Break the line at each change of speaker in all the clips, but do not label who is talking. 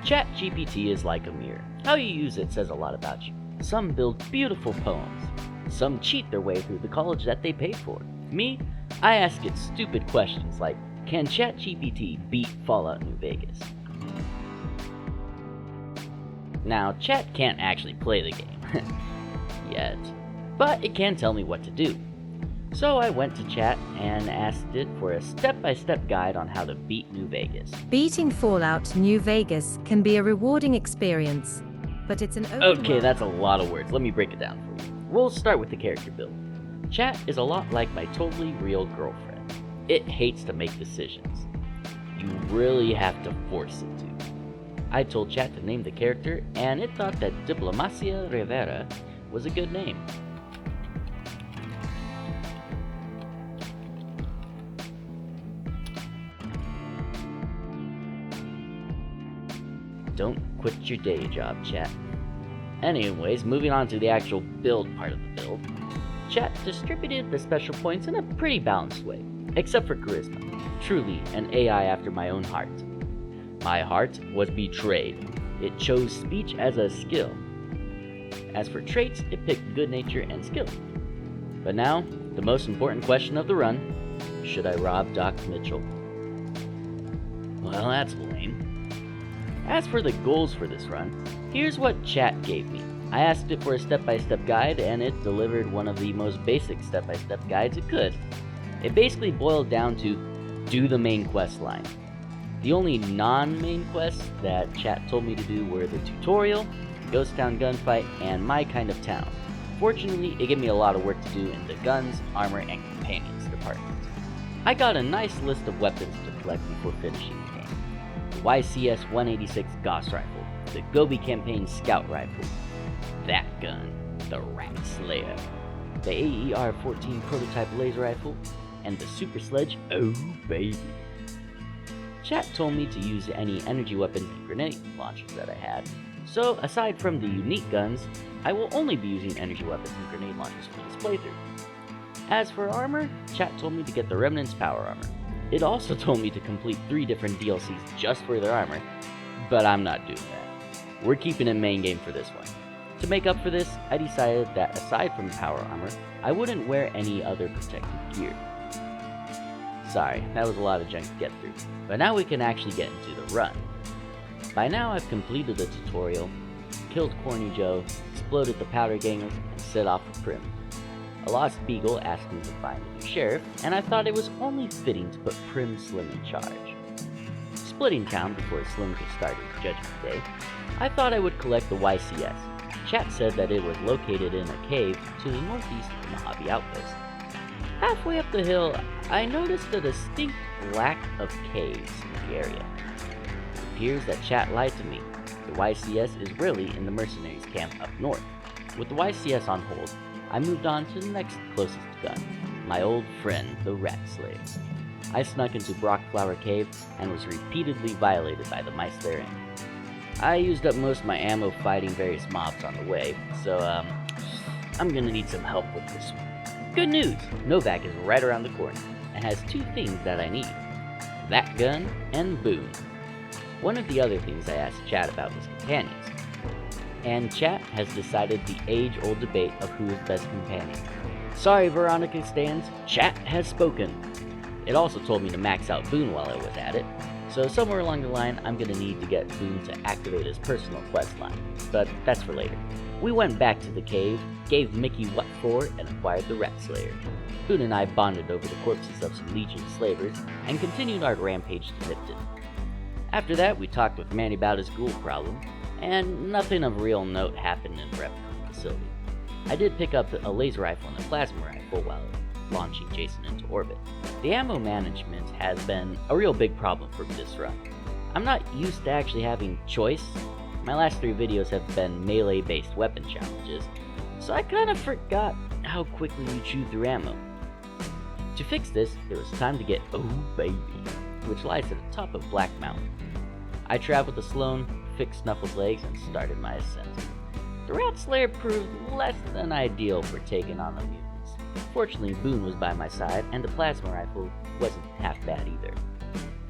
ChatGPT is like a mirror. How you use it says a lot about you. Some build beautiful poems. Some cheat their way through the college that they paid for. Me, I ask it stupid questions like, can ChatGPT beat Fallout New Vegas? Now, Chat can't actually play the game. Yet. But it can tell me what to do. So I went to Chat and asked it for a step-by-step guide on how to beat New Vegas.
Beating Fallout New Vegas can be a rewarding experience, but it's an
Okay, that's a lot of words. Let me break it down for you. We'll start with the character build. Chat is a lot like my totally real girlfriend. It hates to make decisions. You really have to force it to. I told Chat to name the character, and it thought that Diplomacia Rivera was a good name. Don't quit your day job, Chat. Anyways, moving on to the actual build part of the build. Chat distributed the special points in a pretty balanced way, except for charisma. Truly an AI after my own heart. My heart was betrayed. It chose speech as a skill. As for traits, it picked good nature and skill. But now, the most important question of the run, should I rob Doc Mitchell? Well, that's lame. As for the goals for this run, here's what Chat gave me. I asked it for a step-by-step guide, and it delivered one of the most basic step-by-step guides it could. It basically boiled down to do the main quest line. The only non-main quests that Chat told me to do were the tutorial, Ghost Town gunfight, and My Kind of Town. Fortunately, it gave me a lot of work to do in the guns, armor, and companions departments. I got a nice list of weapons to collect before finishing the game. The YCS 186 Gauss Rifle, the Gobi Campaign Scout Rifle, that gun, the Rat Slayer, the AER-14 Prototype Laser Rifle, and the Super Sledge, oh baby. Chat told me to use any energy weapons and grenade launchers that I had, so aside from the unique guns, I will only be using energy weapons and grenade launchers for this playthrough. As for armor, Chat told me to get the Remnant's Power Armor. It also told me to complete 3 different DLCs just for their armor, but I'm not doing that. We're keeping it main game for this one. To make up for this, I decided that aside from power armor, I wouldn't wear any other protective gear. Sorry, that was a lot of junk to get through, but now we can actually get into the run. By now I've completed the tutorial, killed Corny Joe, exploded the Powder Ganger, and set off for Prim. A lost beagle asked me to find a new sheriff, and I thought it was only fitting to put Prim Slim in charge. Splitting town before Slim could start his Judgment Day, I thought I would collect the YCS. Chat said that it was located in a cave to the northeast of the Mojave Outpost. Halfway up the hill, I noticed a distinct lack of caves in the area. It appears that Chat lied to me. The YCS is really in the mercenaries camp up north. With the YCS on hold, I moved on to the next closest gun, my old friend, the Rat Slayer. I snuck into Brockflower Cave and was repeatedly violated by the mice therein. I used up most of my ammo fighting various mobs on the way, so I'm gonna need some help with this one. Good news! Novak is right around the corner and has 2 things that I need. That gun and Boone. One of the other things I asked Chat about was companions. And Chat has decided the age-old debate of who is best companion. Sorry, Veronica Stans, Chat has spoken. It also told me to max out Boone while I was at it, so somewhere along the line I'm gonna need to get Boone to activate his personal quest line, but that's for later. We went back to the cave, gave Mickey what for, and acquired the Rat Slayer. Boone and I bonded over the corpses of some Legion slavers, and continued our rampage to Lipton. After that, we talked with Manny about his ghoul problem, and nothing of real note happened in Rep facility. I did pick up a laser rifle and a plasma rifle while launching Jason into orbit. The ammo management has been a real big problem for this run. I'm not used to actually having choice. My last 3 videos have been melee-based weapon challenges, so I kind of forgot how quickly you chew through ammo. To fix this, it was time to get Oh Baby, which lies at the top of Black Mountain. I traveled to Sloan, fixed Snuffle's legs, and started my ascent. The Rat Slayer proved less than ideal for taking on the mutants. Fortunately, Boone was by my side, and the plasma rifle wasn't half bad either.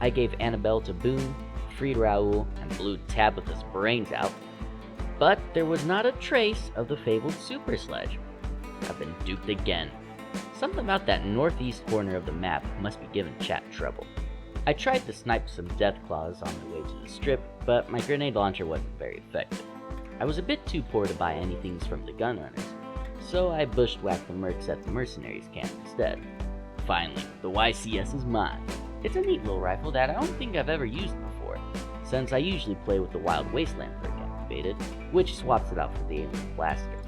I gave Annabelle to Boone, freed Raoul, and blew Tabitha's brains out. But there was not a trace of the fabled super sledge. I've been duped again. Something about that northeast corner of the map must be giving Chat trouble. I tried to snipe some death claws on my way to the strip, but my grenade launcher wasn't very effective. I was a bit too poor to buy anything from the gunrunners, so I bushwhacked the mercs at the mercenaries camp instead. Finally, the YCS is mine. It's a neat little rifle that I don't think I've ever used before, since I usually play with the Wild Wasteland perk activated, which swaps it out for the Alien Blaster.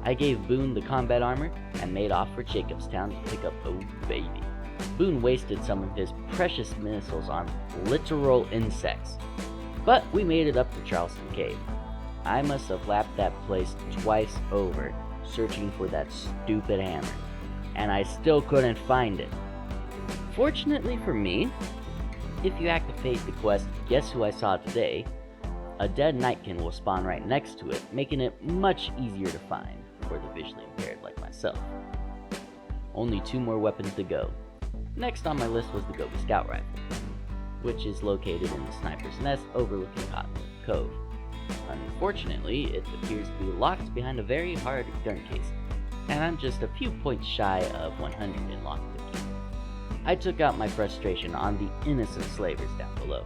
I gave Boone the combat armor and made off for Jacobstown to pick up Oh Baby. Boone wasted some of his precious missiles on literal insects, but we made it up to Charleston Cave. I must have lapped that place twice over, searching for that stupid hammer, and I still couldn't find it. Fortunately for me, if you activate the quest Guess Who I Saw Today, a dead Nightkin will spawn right next to it, making it much easier to find for the visually impaired like myself. Only 2 more weapons to go. Next on my list was the Gobi Scout Rifle, which is located in the sniper's nest overlooking Cottonwood Cove. Unfortunately, it appears to be locked behind a very hard gun case, and I'm just a few points shy of 100 in lockpicking. I took out my frustration on the innocent slavers down below.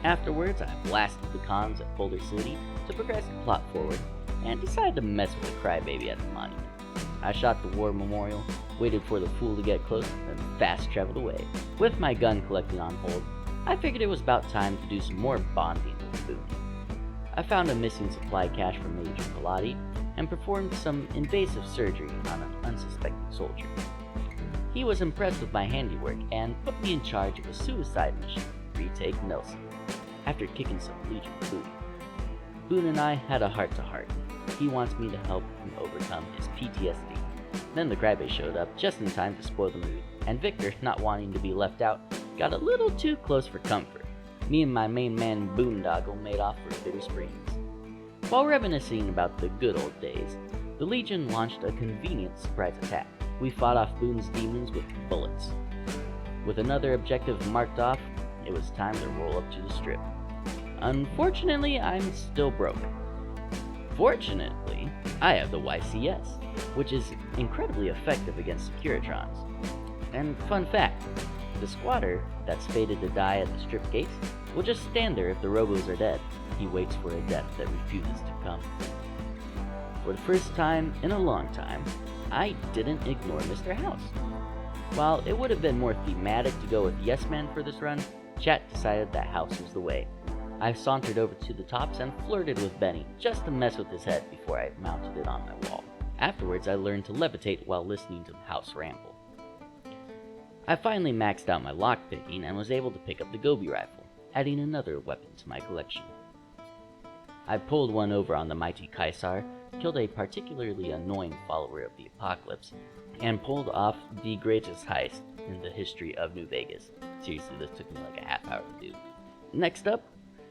Afterwards, I blasted the cons at Boulder City to progress the plot forward, and decided to mess with the crybaby at the monument. I shot the war memorial, waited for the fool to get close, and fast traveled away. With my gun collecting on hold, I figured it was about time to do some more bonding with Boone. I found a missing supply cache from Major Pilati and performed some invasive surgery on an unsuspecting soldier. He was impressed with my handiwork and put me in charge of a suicide mission, Retake Nelson, after kicking some Legion booty. Boone and I had a heart-to-heart. He wants me to help him overcome his PTSD. Then the crybaby showed up just in time to spoil the mood, and Victor, not wanting to be left out, got a little too close for comfort. Me and my main man Boondoggle made off for Bitter Springs. While reminiscing about the good old days, the Legion launched a convenient surprise attack. We fought off Boone's demons with bullets. With another objective marked off, it was time to roll up to the strip. Unfortunately, I'm still broke. Fortunately, I have the YCS, which is incredibly effective against Securitrons. And fun fact, the squatter that's fated to die at the strip gates will just stand there if the robos are dead. He waits for a death that refuses to come. For the first time in a long time, I didn't ignore Mr. House. While it would have been more thematic to go with Yes Man for this run, Chat decided that House was the way. I sauntered over to the tops and flirted with Benny just to mess with his head before I mounted it on my wall. Afterwards, I learned to levitate while listening to House ramble. I finally maxed out my lockpicking and was able to pick up the Gobi rifle, adding another weapon to my collection. I pulled one over on the mighty Kaisar, killed a particularly annoying follower of the Apocalypse, and pulled off the greatest heist in the history of New Vegas. Seriously, this took me like a half hour to do. Next up,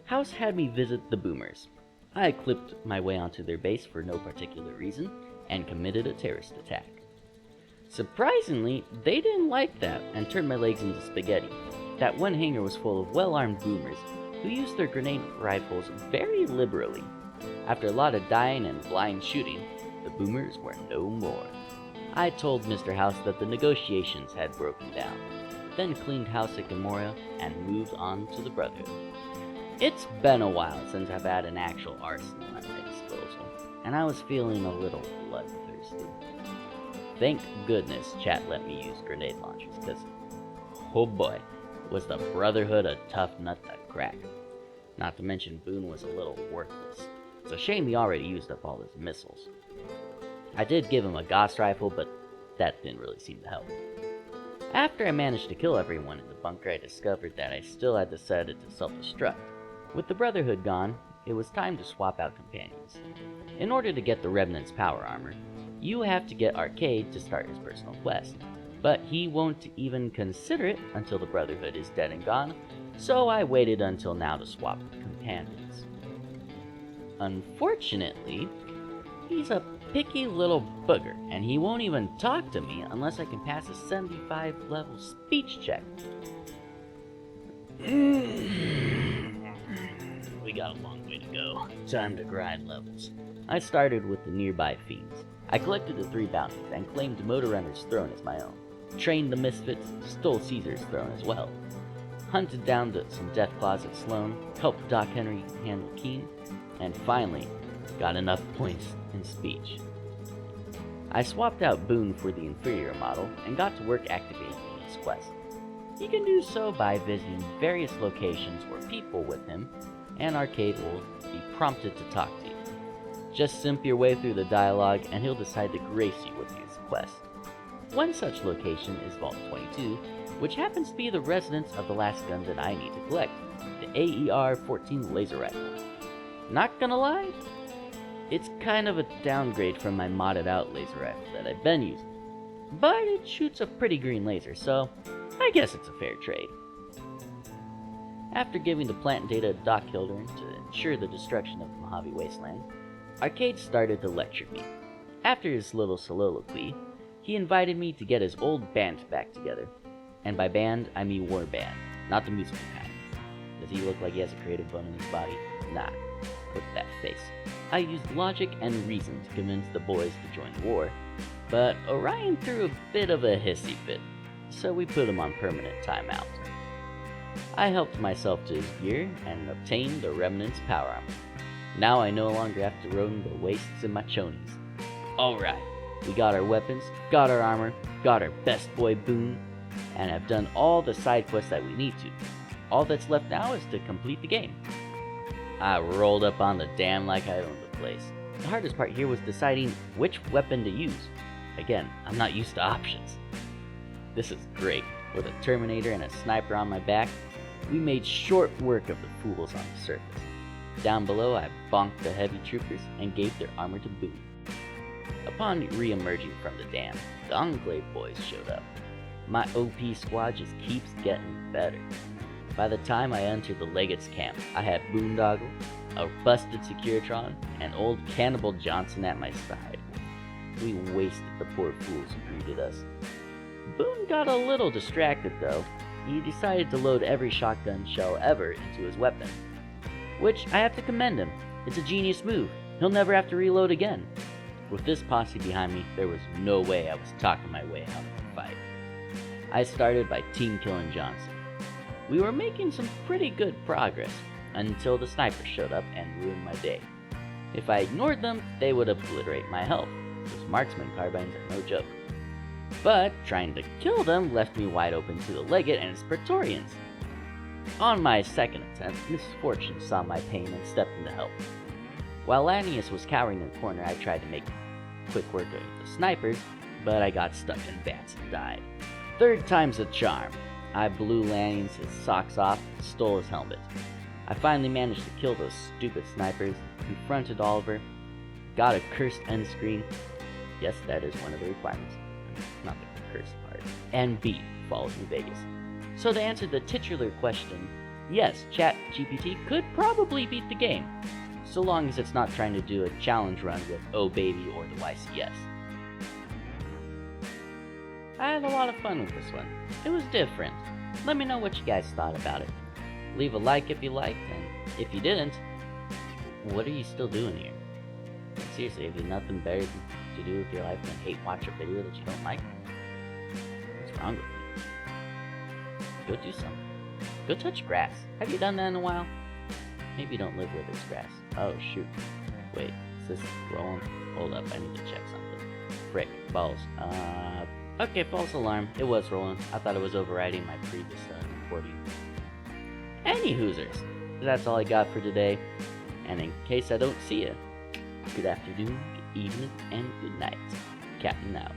House had me visit the Boomers. I clipped my way onto their base for no particular reason, and committed a terrorist attack. Surprisingly, they didn't like that and turned my legs into spaghetti. That one hangar was full of well-armed Boomers who used their grenade rifles very liberally. After a lot of dying and blind shooting, the Boomers were no more. I told Mr. House that the negotiations had broken down, then cleaned house at Gamora and moved on to the Brotherhood. It's been a while since I've had an actual arsenal at my disposal, and I was feeling a little bloodthirsty. Thank goodness Chat let me use grenade launchers, because, oh boy, was the Brotherhood a tough nut to crack. Not to mention Boone was a little worthless. It's a shame he already used up all his missiles. I did give him a Gauss rifle, but that didn't really seem to help. After I managed to kill everyone in the bunker, I discovered that I still had to set it to self-destruct. With the Brotherhood gone, it was time to swap out companions. In order to get the Revenant's power armor, you have to get Arcade to start his personal quest, but he won't even consider it until the Brotherhood is dead and gone, so I waited until now to swap companions. Unfortunately, he's a picky little booger, and he won't even talk to me unless I can pass a 75 level speech check. we got a long way to go. Time to grind levels. I started with the nearby fiends. I collected the 3 bounties and claimed Motor Runner's throne as my own. Trained the Misfits, stole Caesar's throne as well. Hunted down some Deathclaws at Sloan, helped Doc Henry handle Keen, and finally got enough points in speech. I swapped out Boone for the inferior model and got to work activating his quest. You can do so by visiting various locations or people with him, and Arcade will be prompted to talk to you. Just simp your way through the dialogue and he'll decide to grace you with his quest. One such location is Vault 22, which happens to be the residence of the last gun that I need to collect, the AER-14 laser rifle. Not gonna lie, it's kind of a downgrade from my modded out laser rifle that I've been using, but it shoots a pretty green laser, so I guess it's a fair trade. After giving the plant data to Doc Hildern to ensure the destruction of the Mojave Wasteland, Arcade started to lecture me. After his little soliloquy, he invited me to get his old band back together. And by band, I mean war band, not the musical kind. Does he look like he has a creative bone in his body? Nah, look at that face. I used logic and reason to convince the boys to join the war, but Orion threw a bit of a hissy fit, so we put him on permanent timeout. I helped myself to his gear and obtained the Remnant's power armor. Now I no longer have to roam the wastes in my chonies. Alright, we got our weapons, got our armor, got our best boy Boone, and have done all the side quests that we need to. All that's left now is to complete the game. I rolled up on the dam like I owned the place. The hardest part here was deciding which weapon to use. Again, I'm not used to options. This is great. With a Terminator and a sniper on my back, we made short work of the fools on the surface. Down below, I bonked the heavy troopers and gave their armor to Boone. Upon re-emerging from the dam, the Enclave boys showed up. My OP squad just keeps getting better. By the time I entered the Legates camp, I had Boondoggle, a busted Securitron, and old Cannibal Johnson at my side. We wasted the poor fools who greeted us. Boone got a little distracted though. He decided to load every shotgun shell ever into his weapon. Which, I have to commend him. It's a genius move. He'll never have to reload again. With this posse behind me, there was no way I was talking my way out of the fight. I started by team killing Johnson. We were making some pretty good progress, until the snipers showed up and ruined my day. If I ignored them, they would obliterate my health. Those marksman carbines are no joke. But trying to kill them left me wide open to the Legate and his Praetorians. On my second attempt, Misfortune saw my pain and stepped in to help. While Lanius was cowering in the corner, I tried to make quick work of the snipers, but I got stuck in bats and died. Third time's a charm. I blew Lanius his socks off and stole his helmet. I finally managed to kill those stupid snipers, confronted Oliver, got a cursed end screen. Yes, that is one of the requirements. Not the cursed part. And beat Falls New Vegas. So to answer the titular question, yes, ChatGPT could probably beat the game, so long as it's not trying to do a challenge run with Oh Baby or the YCS. I had a lot of fun with this one. It was different. Let me know what you guys thought about it. Leave a like if you liked, and if you didn't, what are you still doing here? Seriously, have you nothing better to do with your life than hate watch a video that you don't like? What's wrong with you? Go do something. Go touch grass. Have you done that in a while? Maybe you don't live where there's grass. Oh shoot. Wait, is this rolling? Hold up, I need to check something. Frick, balls. Okay, false alarm. It was rolling. I thought it was overriding my previous recording. Any hoosers, that's all I got for today. And in case I don't see you, good afternoon, good evening, and good night. Captain out.